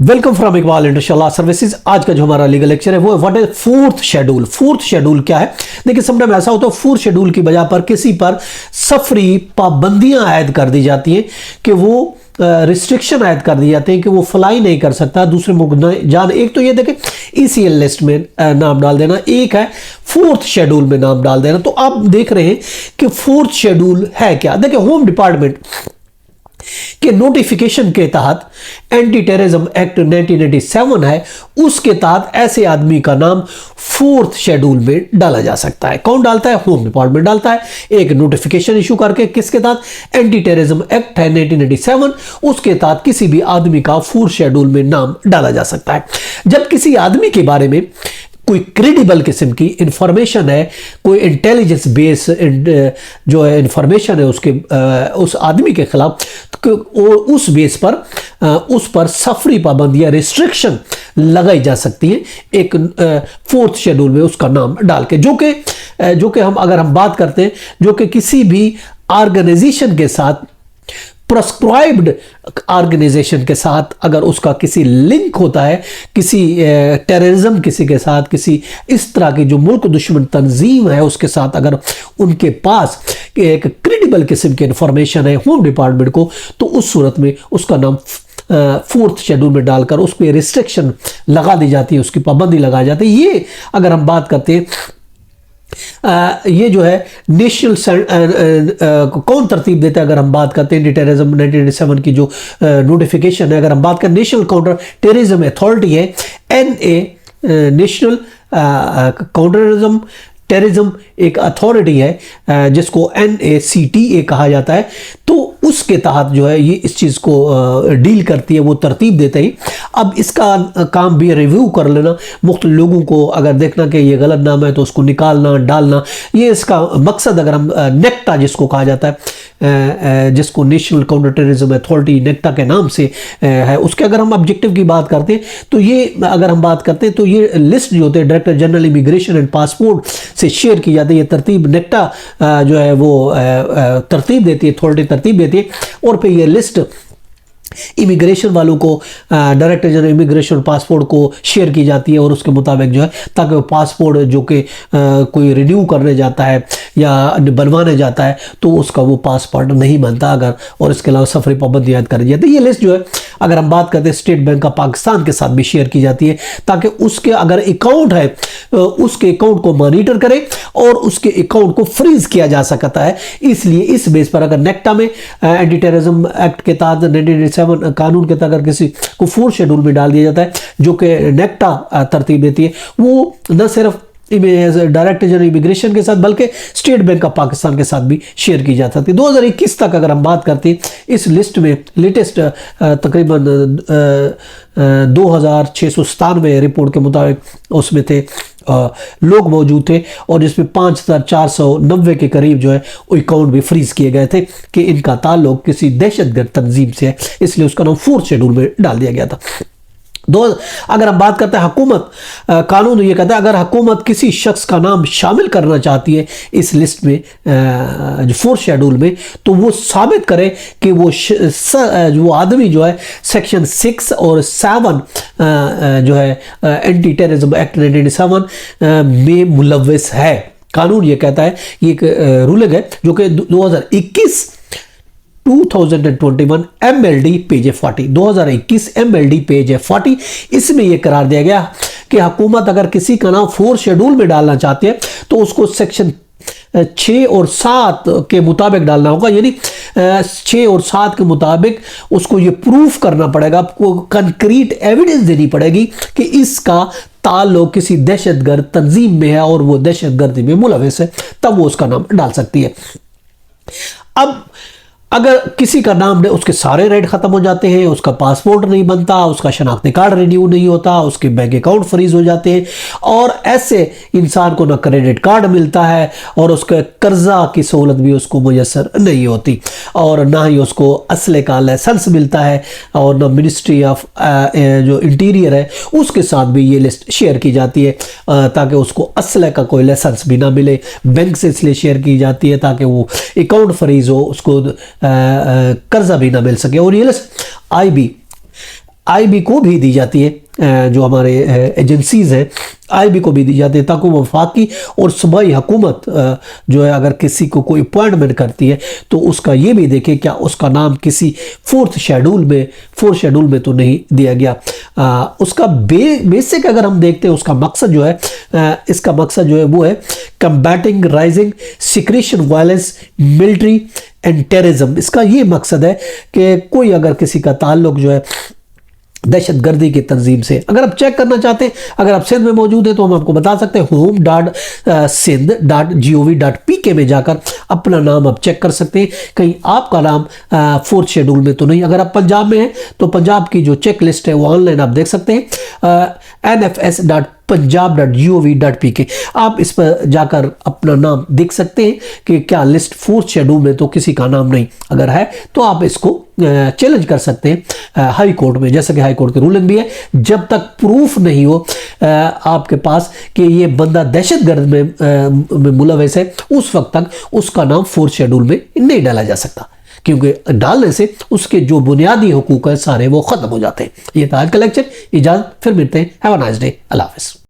Welcome from Iqbal इंशाल्लाह services. आज का जो हमारा लीगल लेक्चर है वो है what is fourth schedule. Fourth schedule क्या है? देखिए, समटाइम ऐसा होता है फोर्थ शेड्यूल की वजह पर किसी पर सफरी पाबंदियां आयद कर दी जाती हैं कि वो रिस्ट्रिक्शन आयद कर दी जाती है कि वो फ्लाई नहीं कर सकता दूसरे मुल्क जान। एक तो ये देखें ECL लिस्ट में नाम डाल देना, एक है फोर्थ शेड्यूल में नाम डाल देना। तो आप देख रहे हैं कि फोर्थ शेड्यूल है क्या। देखिए, होम डिपार्टमेंट के नोटिफिकेशन के तहत एंटी टेररिज्म एक्ट 1987 है, उसके तहत ऐसे आदमी का नाम फोर्थ शेड्यूल में डाला जा सकता है। कौन डालता है? होम डिपार्टमेंट डालता है, एक नोटिफिकेशन इशू करके। किसके तहत? एंटी टेररिज्म एक्ट है 1987, उसके तहत किसी भी आदमी का फोर्थ शेड्यूल में नाम डाला जा सकता है। जब किसी आदमी के बारे में कोई क्रेडिबल किस्म की इंफॉर्मेशन है, कोई इंटेलिजेंस बेस जो है इंफॉर्मेशन है उसके उस आदमी के खिलाफ, और उस बेस पर उस पर सफरी पाबंदियां रिस्ट्रिक्शन लगाई जा सकती है एक फोर्थ शेड्यूल में उसका नाम डाल के, जो कि अगर हम बात करते हैं जो कि किसी भी ऑर्गेनाइजेशन के साथ, प्रेस्क्राइब्ड ऑर्गेनाइजेशन के साथ अगर उसका किसी लिंक होता है, किसी टेररिज्म किसी के साथ, किसी इस तरह की जो मुल्क दुश्मन तंजीम है उसके साथ अगर उनके पास एक क्रेडिबल किस्म की इंफॉर्मेशन है होम डिपार्टमेंट को, तो उस सूरत में उसका नाम फोर्थ शेड्यूल में डालकर उस पर रिस्ट्रिक्शन लगा दी जाती है, उसकी पाबंदी लगाई जाती है। ये अगर हम बात करते हैं ये जो है नेशनल कौन तरतीब देता है? अगर हम बात करते हैं टेररिज्म 1987 की जो नोटिफिकेशन है, अगर हम बात करें नेशनल काउंटर टेररिज्म अथॉरिटी है NA, नेशनल काउंटर टेररिज्म एक अथॉरिटी है जिसको NACTA कहा जाता है। तो उसके तहत जो है ये इस चीज़ को डील करती है, वो तरतीब देते ही। अब इसका काम भी रिव्यू कर लेना, मुख्तलिफ लोगों को अगर देखना कि ये गलत नाम है तो उसको निकालना डालना, ये इसका मकसद। अगर हम नेक्टा जिसको कहा जाता है, जिसको national counter terrorism authority NACTA के नाम से है, उसके अगर हम ऑब्जेक्टिव की बात करते हैं तो ये अगर हम बात करते हैं तो ये लिस्ट जो होते हैं director general immigration and passport से शेयर की जाती है। ये तरतीब नेक्टा जो है वो तरतीब देती है, अथॉरिटी तरतीब देती है, और फिर ये लिस्ट इमिग्रेशन वालों को, डायरेक्टर जनरल इमिग्रेशन पासपोर्ट को शेयर की जाती है, और उसके मुताबिक जो है ताकि वो पासपोर्ट जो कि कोई रिन्यू करने जाता है या बनवाने जाता है तो उसका वो पासपोर्ट नहीं बनता अगर, और इसके अलावा सफरी पाबंदी याद करी जाती है। ये लिस्ट जो है अगर हम बात करते हैं स्टेट बैंक ऑफ पाकिस्तान के साथ भी शेयर की जाती है, ताकि उसके अगर अकाउंट है उसके अकाउंट को मॉनिटर करे और उसके अकाउंट को फ्रीज किया जा सकता है। इसलिए इस बेस पर अगर नेक्टा में एंटी टेररिज्म एक्ट के तहत 1987 कानून के तहत अगर किसी को फोर्थ शेड्यूल में डाल दिया जाता है, जो कि नेक्टा तरतीब देती है, वो न सिर्फ डायरेक्टर जनरल इमिग्रेशन के साथ बल्कि स्टेट बैंक ऑफ पाकिस्तान के साथ भी शेयर की जा सकती है। 2021 तक अगर हम बात करते हैं, इस लिस्ट में लेटेस्ट तकरीबन 2697 रिपोर्ट के मुताबिक उसमें थे लोग मौजूद थे, और जिसमें 5490 के करीब जो है अकाउंट भी फ्रीज किए गए थे कि इनका ताल्लुक किसी दहशतगर्द तंजीम से है, इसलिए उसका नाम फोर्थ शेड्यूल में डाल दिया गया था। अगर हम बात करते हैं हुकूमत कानून, ये कहता है अगर हुकूमत किसी शख्स का नाम शामिल करना चाहती है इस लिस्ट में जो फोर्थ शेड्यूल में, तो वो साबित करे कि वो आदमी जो है सेक्शन 6 और 7 जो है एंटी टेररिज्म एक्ट 1987 में मुलव्वस है। कानून ये कहता है, ये एक रूलिंग है जो कि 2021 MLD पेज 40, 2021 MLD पेज 40, इसमें यह करार दिया गया कि हुकूमत अगर किसी का नाम फोर्थ शेड्यूल में डालना चाहती है तो उसको सेक्शन 6 और 7 के मुताबिक डालना होगा। यानी 6 और 7 के मुताबिक उसको ये प्रूफ करना पड़ेगा, आपको कंक्रीट एविडेंस देनी पड़ेगी कि इसका ताल्लुक किसी दहशतगर्द तंजीम में है और वो दहशतगर्दी में मुलविस है, तब वो उसका नाम डाल सकती है। अब अगर किसी का नाम नहीं, उसके सारे राइट खत्म हो जाते हैं, उसका पासपोर्ट नहीं बनता, उसका शनाख्ती कार्ड रिन्यू नहीं होता, उसके बैंक अकाउंट फ्रीज हो जाते हैं, और ऐसे इंसान को ना क्रेडिट कार्ड मिलता है और उसके कर्जा की सहूलत भी उसको मुयसर नहीं होती, और ना ही उसको असले का लाइसेंस मिलता है, और ना मिनिस्ट्री ऑफ जो इंटीरियर है उसके साथ भी ये लिस्ट शेयर की जाती है ताकि उसको असले का कोई लाइसेंस भी ना मिले। बैंक से इसलिए शेयर की जाती है ताकि वो अकाउंट फ्रीज हो, उसको कर्जा भी ना मिल सके। और ये लिस्ट IB आईबी को भी दी जाती है, जो हमारे एजेंसीज हैं आईबी को भी दी जाती है, ताकि वफाकी और सूबाई हुकूमत जो है अगर किसी को कोई अपॉइंटमेंट करती है तो उसका ये भी देखे क्या उसका नाम किसी फोर्थ शेड्यूल में तो नहीं दिया गया। उसका बेसिक अगर हम देखते हैं उसका मकसद जो है, इसका मकसद जो है वो है combating rising secretion violence military and terrorism. इसका ये मकसद है कि कोई अगर किसी का ताल्लुक जो है दहशतगर्दी की तंजीम से, अगर आप चेक करना चाहते हैं, अगर आप सिंध में मौजूद हैं तो हम आपको बता सकते हैं home.sind.gov.pk में जाकर अपना नाम आप चेक कर सकते हैं कहीं आपका नाम फोर्थ शेड्यूल में तो नहीं। अगर आप पंजाब में हैं तो पंजाब की जो चेक लिस्ट है वो ऑनलाइन आप देख सकते हैं, nfs.punjab.gov.pk। आप इस पर जाकर अपना नाम देख सकते हैं कि क्या लिस्ट फोर्थ शेड्यूल में तो किसी का नाम नहीं, अगर है तो आप इसको चैलेंज कर सकते हैं हाई कोर्ट में, जैसा कि हाई कोर्ट की रूलिंग भी है जब तक प्रूफ नहीं हो आपके पास कि ये बंदा दहशतगर्द में मुलविस है, उस वक्त तक उसका नाम फोर्थ शेड्यूल में नहीं डाला जा सकता, क्योंकि डालने से उसके जो बुनियादी हुकूक है सारे वो खत्म हो जाते हैं। ये था आज का लेक्चर, इजाजत, फिर मिलते हैं। हैव अ नाइस डे, अल्लाह हाफिज़।